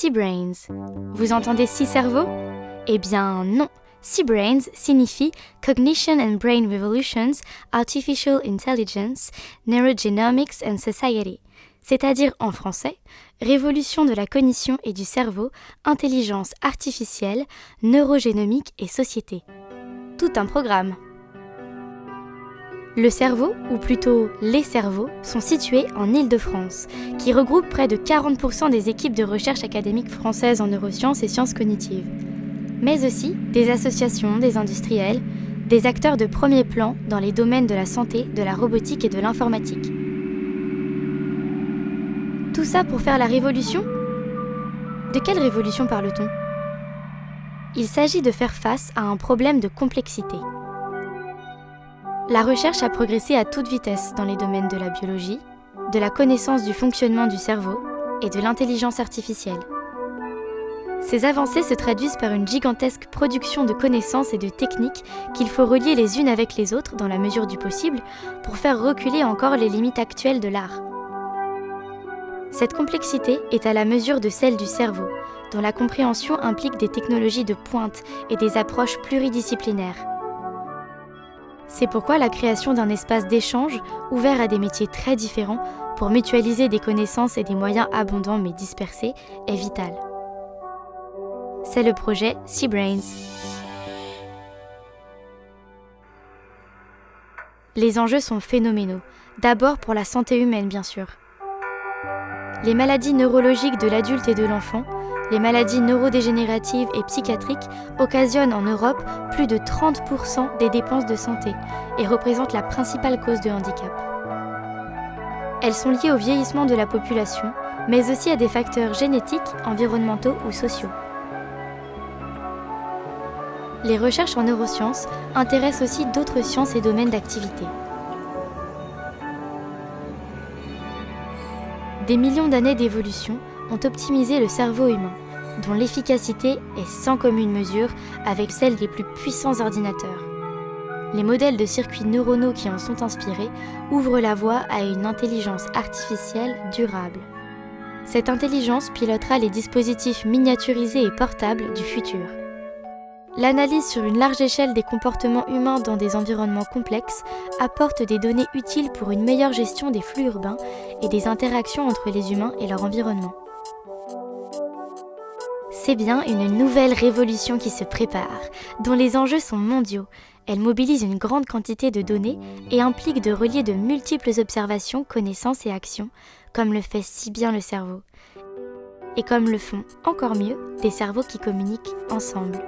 Sea-Brains. Vous entendez six cerveaux ? Eh bien non, Sea-Brains signifie Cognition and Brain Revolutions, Artificial Intelligence, Neurogenomics and Society, c'est-à-dire en français, révolution de la cognition et du cerveau, intelligence artificielle, neurogénomique et société. Tout un programme. Le cerveau, ou plutôt les cerveaux, sont situés en Île-de-France, qui regroupe près de 40% des équipes de recherche académique françaises en neurosciences et sciences cognitives, mais aussi des associations, des industriels, des acteurs de premier plan dans les domaines de la santé, de la robotique et de l'informatique. Tout ça pour faire la révolution ? De quelle révolution parle-t-on ? Il s'agit de faire face à un problème de complexité. La recherche a progressé à toute vitesse dans les domaines de la biologie, de la connaissance du fonctionnement du cerveau et de l'intelligence artificielle. Ces avancées se traduisent par une gigantesque production de connaissances et de techniques qu'il faut relier les unes avec les autres dans la mesure du possible pour faire reculer encore les limites actuelles de l'art. Cette complexité est à la mesure de celle du cerveau, dont la compréhension implique des technologies de pointe et des approches pluridisciplinaires. C'est pourquoi la création d'un espace d'échange ouvert à des métiers très différents pour mutualiser des connaissances et des moyens abondants mais dispersés est vitale. C'est le projet Sea-Brains. Les enjeux sont phénoménaux, d'abord pour la santé humaine bien sûr. Les maladies neurologiques de l'adulte et de l'enfant, les maladies neurodégénératives et psychiatriques occasionnent en Europe plus de 30% des dépenses de santé et représentent la principale cause de handicap. Elles sont liées au vieillissement de la population, mais aussi à des facteurs génétiques, environnementaux ou sociaux. Les recherches en neurosciences intéressent aussi d'autres sciences et domaines d'activité. Des millions d'années d'évolution ont optimisé le cerveau humain, dont l'efficacité est sans commune mesure avec celle des plus puissants ordinateurs. Les modèles de circuits neuronaux qui en sont inspirés ouvrent la voie à une intelligence artificielle durable. Cette intelligence pilotera les dispositifs miniaturisés et portables du futur. L'analyse sur une large échelle des comportements humains dans des environnements complexes apporte des données utiles pour une meilleure gestion des flux urbains et des interactions entre les humains et leur environnement. C'est bien une nouvelle révolution qui se prépare, dont les enjeux sont mondiaux. Elle mobilise une grande quantité de données et implique de relier de multiples observations, connaissances et actions, comme le fait si bien le cerveau. Et comme le font encore mieux des cerveaux qui communiquent ensemble.